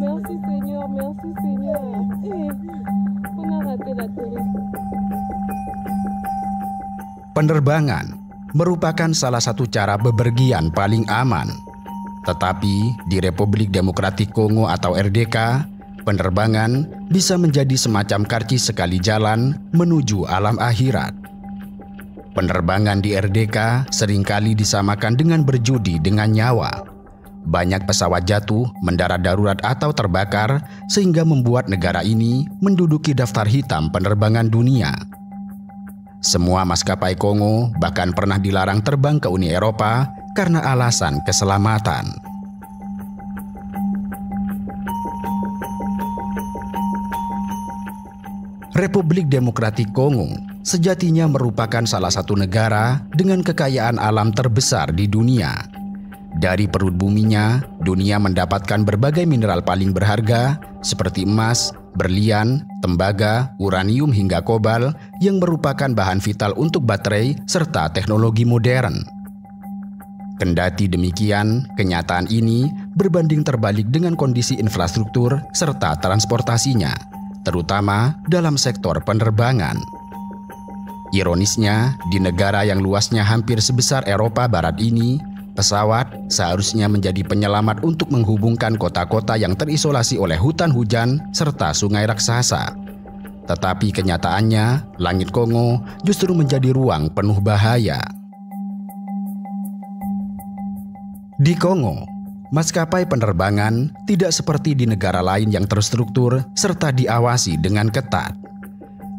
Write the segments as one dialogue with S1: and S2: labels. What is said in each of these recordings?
S1: Merci Seigneur, merci Seigneur. On a raté la télé.
S2: Penerbangan merupakan salah satu cara bepergian paling aman. Tetapi di Republik Demokratik Kongo atau RDK, penerbangan bisa menjadi semacam karcis sekali jalan menuju alam akhirat. Penerbangan di RDK seringkali disamakan dengan berjudi dengan nyawa. Banyak pesawat jatuh, mendarat darurat atau terbakar sehingga membuat negara ini menduduki daftar hitam penerbangan dunia. Semua maskapai Kongo bahkan pernah dilarang terbang ke Uni Eropa karena alasan keselamatan. Republik Demokratik Kongo sejatinya merupakan salah satu negara dengan kekayaan alam terbesar di dunia. Dari perut buminya, dunia mendapatkan berbagai mineral paling berharga seperti emas, berlian, tembaga, uranium hingga kobal yang merupakan bahan vital untuk baterai serta teknologi modern. Kendati demikian, kenyataan ini berbanding terbalik dengan kondisi infrastruktur serta transportasinya, terutama dalam sektor penerbangan. Ironisnya, di negara yang luasnya hampir sebesar Eropa Barat ini, pesawat seharusnya menjadi penyelamat untuk menghubungkan kota-kota yang terisolasi oleh hutan hujan serta sungai raksasa. Tetapi kenyataannya, langit Kongo justru menjadi ruang penuh bahaya. Di Kongo, maskapai penerbangan tidak seperti di negara lain yang terstruktur serta diawasi dengan ketat.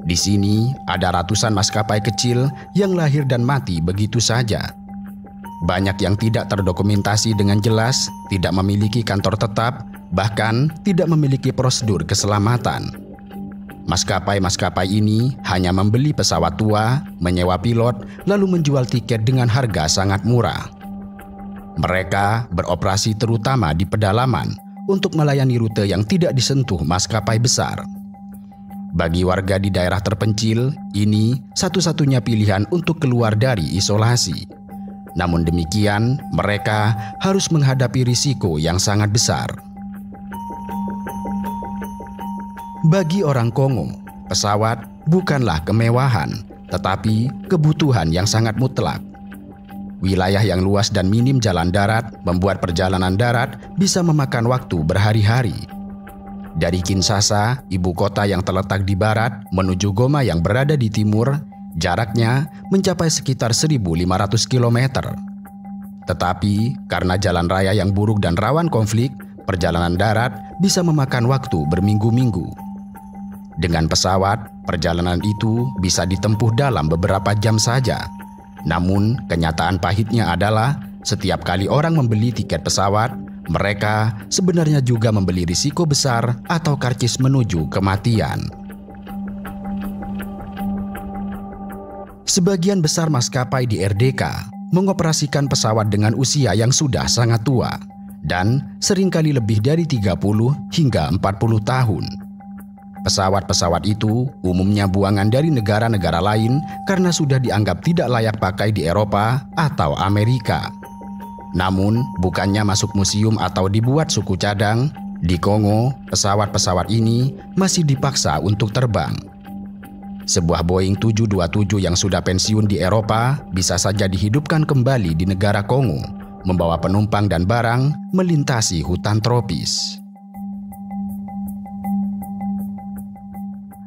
S2: Di sini ada ratusan maskapai kecil yang lahir dan mati begitu saja. Banyak yang tidak terdokumentasi dengan jelas, tidak memiliki kantor tetap, bahkan tidak memiliki prosedur keselamatan. Maskapai-maskapai ini hanya membeli pesawat tua, menyewa pilot, lalu menjual tiket dengan harga sangat murah. Mereka beroperasi terutama di pedalaman untuk melayani rute yang tidak disentuh maskapai besar. Bagi warga di daerah terpencil, ini satu-satunya pilihan untuk keluar dari isolasi. Namun demikian, mereka harus menghadapi risiko yang sangat besar. Bagi orang Kongo, pesawat bukanlah kemewahan, tetapi kebutuhan yang sangat mutlak. Wilayah yang luas dan minim jalan darat membuat perjalanan darat bisa memakan waktu berhari-hari. Dari Kinshasa, ibu kota yang terletak di barat, menuju Goma yang berada di timur, jaraknya mencapai sekitar 1.500 km. Tetapi karena jalan raya yang buruk dan rawan konflik, perjalanan darat bisa memakan waktu berminggu-minggu. Dengan pesawat, perjalanan itu bisa ditempuh dalam beberapa jam saja. Namun, kenyataan pahitnya adalah setiap kali orang membeli tiket pesawat, mereka sebenarnya juga membeli risiko besar atau karcis menuju kematian. Sebagian besar maskapai di RDK mengoperasikan pesawat dengan usia yang sudah sangat tua dan seringkali lebih dari 30 hingga 40 tahun. Pesawat-pesawat itu umumnya buangan dari negara-negara lain karena sudah dianggap tidak layak pakai di Eropa atau Amerika. Namun, bukannya masuk museum atau dibuat suku cadang, di Kongo, pesawat-pesawat ini masih dipaksa untuk terbang. Sebuah Boeing 727 yang sudah pensiun di Eropa bisa saja dihidupkan kembali di negara Kongo, membawa penumpang dan barang melintasi hutan tropis.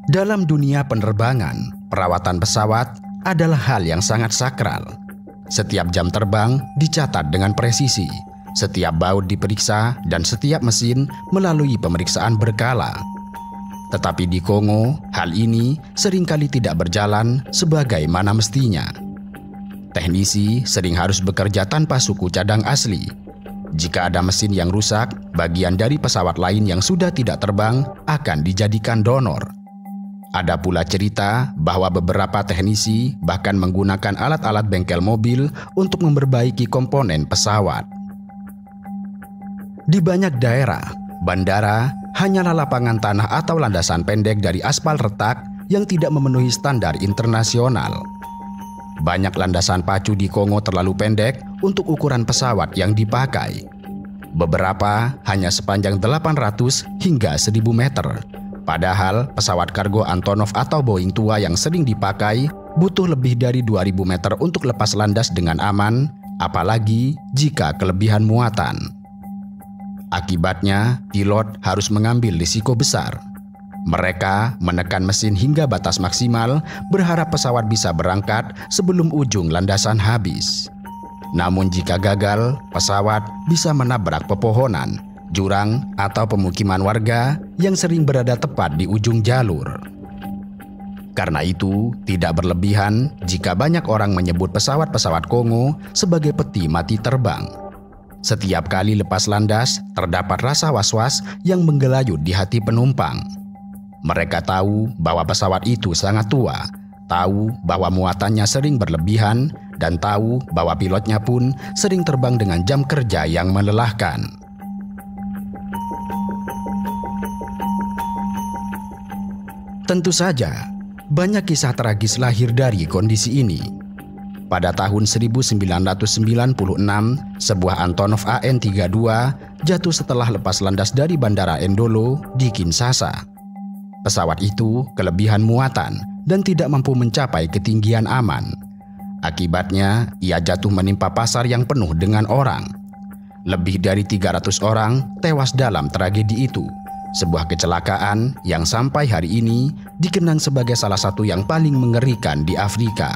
S2: Dalam dunia penerbangan, perawatan pesawat adalah hal yang sangat sakral. Setiap jam terbang dicatat dengan presisi, setiap baut diperiksa, dan setiap mesin melalui pemeriksaan berkala. Tetapi di Kongo, hal ini seringkali tidak berjalan sebagaimana mestinya. Teknisi sering harus bekerja tanpa suku cadang asli. Jika ada mesin yang rusak, bagian dari pesawat lain yang sudah tidak terbang akan dijadikan donor. Ada pula cerita bahwa beberapa teknisi bahkan menggunakan alat-alat bengkel mobil untuk memperbaiki komponen pesawat. Di banyak daerah, bandara hanyalah lapangan tanah atau landasan pendek dari aspal retak yang tidak memenuhi standar internasional. banyak landasan pacu di Kongo terlalu pendek untuk ukuran pesawat yang dipakai. Beberapa hanya sepanjang 800 hingga 1000 meter. Padahal pesawat kargo Antonov atau Boeing tua yang sering dipakai butuh lebih dari 2000 meter untuk lepas landas dengan aman, apalagi jika kelebihan muatan. Akibatnya, pilot harus mengambil risiko besar. Mereka menekan mesin hingga batas maksimal, berharap pesawat bisa berangkat sebelum ujung landasan habis. Namun jika gagal, pesawat bisa menabrak pepohonan, jurang, atau pemukiman warga yang sering berada tepat di ujung jalur. Karena itu, tidak berlebihan jika banyak orang menyebut pesawat-pesawat Kongo sebagai peti mati terbang. Setiap kali lepas landas, terdapat rasa was-was yang menggelayut di hati penumpang. Mereka tahu bahwa pesawat itu sangat tua, tahu bahwa muatannya sering berlebihan, dan tahu bahwa pilotnya pun sering terbang dengan jam kerja yang melelahkan. Tentu saja, banyak kisah tragis lahir dari kondisi ini. Pada tahun 1996, sebuah Antonov AN-32 jatuh setelah lepas landas dari Bandara Endolo di Kinshasa. Pesawat itu kelebihan muatan dan tidak mampu mencapai ketinggian aman. Akibatnya, ia jatuh menimpa pasar yang penuh dengan orang. Lebih dari 300 orang tewas dalam tragedi itu. Sebuah kecelakaan yang sampai hari ini dikenang sebagai salah satu yang paling mengerikan di Afrika.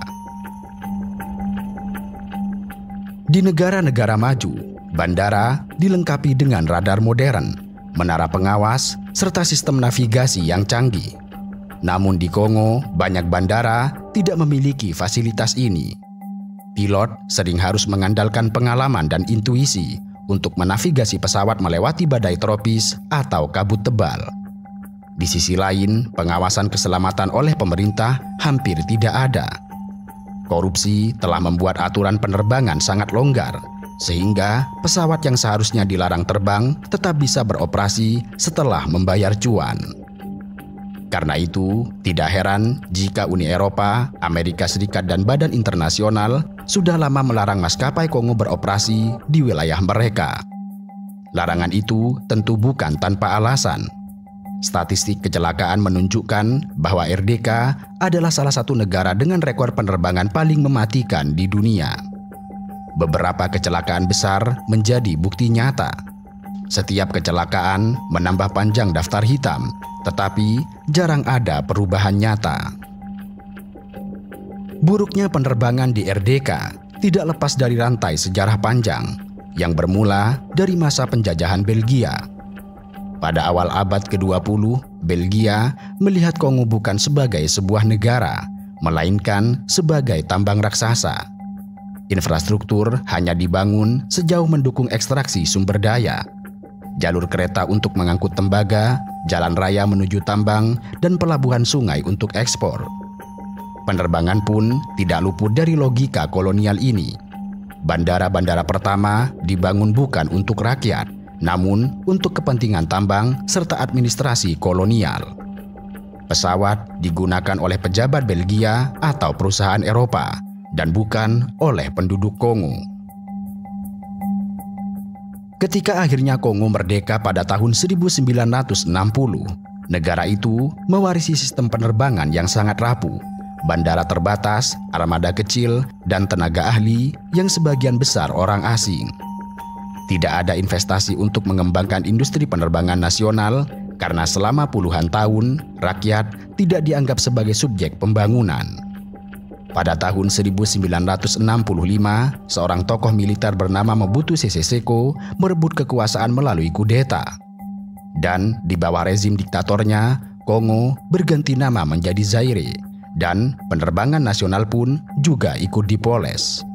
S2: Di negara-negara maju, bandara dilengkapi dengan radar modern, menara pengawas, serta sistem navigasi yang canggih. Namun di Kongo, banyak bandara tidak memiliki fasilitas ini. Pilot sering harus mengandalkan pengalaman dan intuisi untuk menavigasi pesawat melewati badai tropis atau kabut tebal. Di sisi lain, pengawasan keselamatan oleh pemerintah hampir tidak ada. Korupsi telah membuat aturan penerbangan sangat longgar, sehingga pesawat yang seharusnya dilarang terbang tetap bisa beroperasi setelah membayar cuan. Karena itu, tidak heran jika Uni Eropa, Amerika Serikat, dan Badan Internasional sudah lama melarang maskapai Kongo beroperasi di wilayah mereka. Larangan itu tentu bukan tanpa alasan. Statistik kecelakaan menunjukkan bahwa RDK adalah salah satu negara dengan rekor penerbangan paling mematikan di dunia. Beberapa kecelakaan besar menjadi bukti nyata. Setiap kecelakaan menambah panjang daftar hitam, tetapi jarang ada perubahan nyata. Buruknya penerbangan di RDK tidak lepas dari rantai sejarah panjang yang bermula dari masa penjajahan Belgia. Pada awal abad ke-20, Belgia melihat Kongo bukan sebagai sebuah negara, melainkan sebagai tambang raksasa. Infrastruktur hanya dibangun sejauh mendukung ekstraksi sumber daya. Jalur kereta untuk mengangkut tembaga, jalan raya menuju tambang, dan pelabuhan sungai untuk ekspor. Penerbangan pun tidak luput dari logika kolonial ini. Bandara-bandara pertama dibangun bukan untuk rakyat, namun untuk kepentingan tambang serta administrasi kolonial. Pesawat digunakan oleh pejabat Belgia atau perusahaan Eropa, dan bukan oleh penduduk Kongo. Ketika akhirnya Kongo merdeka pada tahun 1960, negara itu mewarisi sistem penerbangan yang sangat rapuh, bandara terbatas, armada kecil, dan tenaga ahli yang sebagian besar orang asing. Tidak ada investasi untuk mengembangkan industri penerbangan nasional karena selama puluhan tahun rakyat tidak dianggap sebagai subjek pembangunan. Pada tahun 1965, seorang tokoh militer bernama Mobutu Sese Seko merebut kekuasaan melalui kudeta. Dan di bawah rezim diktatornya, Kongo berganti nama menjadi Zaire, dan penerbangan nasional pun juga ikut dipoles.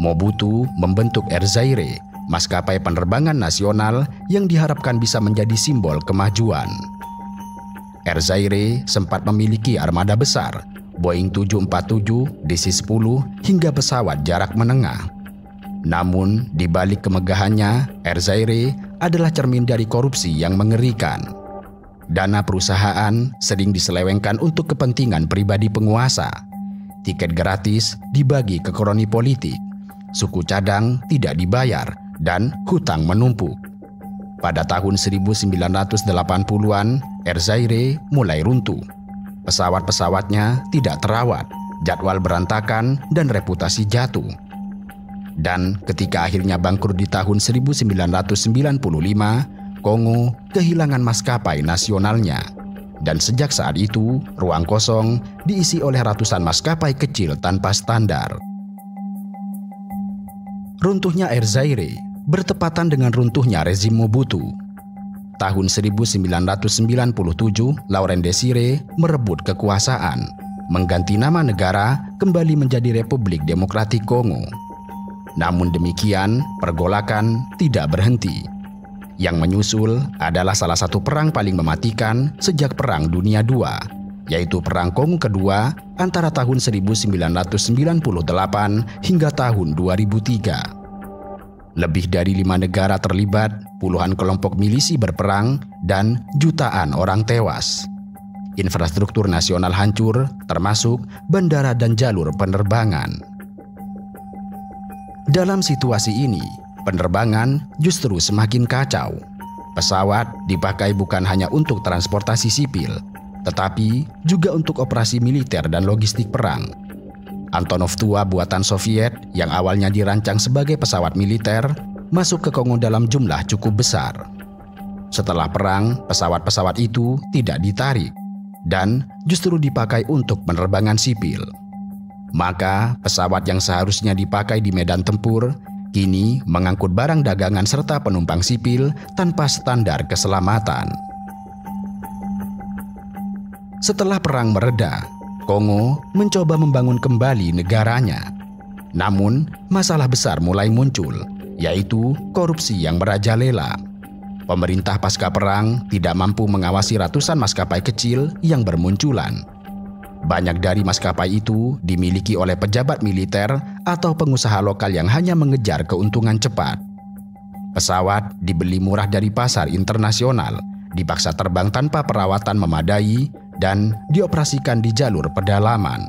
S2: Mobutu membentuk Air Zaire, maskapai penerbangan nasional yang diharapkan bisa menjadi simbol kemajuan. Air Zaire sempat memiliki armada besar, Boeing 747, DC-10, hingga pesawat jarak menengah. Namun, di balik kemegahannya, Air Zaire adalah cermin dari korupsi yang mengerikan. Dana perusahaan sering diselewengkan untuk kepentingan pribadi penguasa. tiket gratis dibagi ke kroni politik, suku cadang tidak dibayar, dan hutang menumpuk. Pada tahun 1980-an, Air Zaire mulai runtuh. Pesawat-pesawatnya tidak terawat, jadwal berantakan, dan reputasi jatuh. Dan ketika akhirnya bangkrut di tahun 1995, Kongo kehilangan maskapai nasionalnya. Dan sejak saat itu, ruang kosong diisi oleh ratusan maskapai kecil tanpa standar. Runtuhnya Air Zaire bertepatan dengan runtuhnya rezim Mobutu. Tahun 1997, Laurent Désiré merebut kekuasaan, mengganti nama negara kembali menjadi Republik Demokratik Kongo. Namun demikian, pergolakan tidak berhenti. Yang menyusul adalah salah satu perang paling mematikan sejak Perang Dunia II, yaitu Perang Kongo Kedua antara tahun 1998 hingga tahun 2003. Lebih dari 5 negara terlibat, puluhan kelompok milisi berperang, dan jutaan orang tewas. Infrastruktur nasional hancur, termasuk bandara dan jalur penerbangan. Dalam situasi ini, penerbangan justru semakin kacau. Pesawat dipakai bukan hanya untuk transportasi sipil, tetapi juga untuk operasi militer dan logistik perang. Antonov tua buatan Soviet yang awalnya dirancang sebagai pesawat militer masuk ke Kongo dalam jumlah cukup besar. Setelah perang, pesawat-pesawat itu tidak ditarik dan justru dipakai untuk penerbangan sipil. Maka pesawat yang seharusnya dipakai di medan tempur kini mengangkut barang dagangan serta penumpang sipil tanpa standar keselamatan. Setelah perang mereda, Kongo mencoba membangun kembali negaranya. Namun, masalah besar mulai muncul, yaitu korupsi yang merajalela. Pemerintah pasca perang tidak mampu mengawasi ratusan maskapai kecil yang bermunculan. Banyak dari maskapai itu dimiliki oleh pejabat militer atau pengusaha lokal yang hanya mengejar keuntungan cepat. Pesawat dibeli murah dari pasar internasional, dipaksa terbang tanpa perawatan memadai, dan dioperasikan di jalur pedalaman.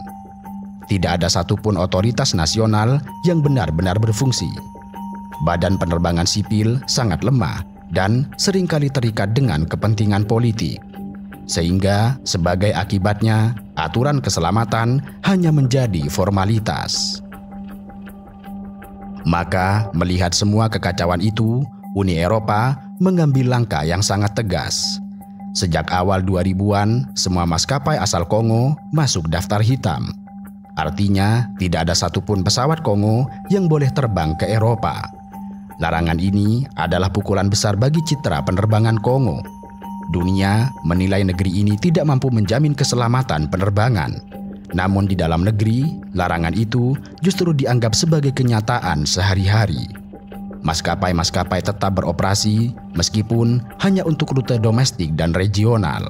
S2: Tidak ada satupun otoritas nasional yang benar-benar berfungsi. Badan penerbangan sipil sangat lemah dan seringkali terikat dengan kepentingan politik. Sehingga sebagai akibatnya, aturan keselamatan hanya menjadi formalitas. Maka melihat semua kekacauan itu, Uni Eropa mengambil langkah yang sangat tegas. Sejak awal 2000-an, semua maskapai asal Kongo masuk daftar hitam. Artinya, tidak ada satupun pesawat Kongo yang boleh terbang ke Eropa. Larangan ini adalah pukulan besar bagi citra penerbangan Kongo. Dunia menilai negeri ini tidak mampu menjamin keselamatan penerbangan. Namun di dalam negeri, larangan itu justru dianggap sebagai kenyataan sehari-hari. Maskapai-maskapai tetap beroperasi meskipun hanya untuk rute domestik dan regional.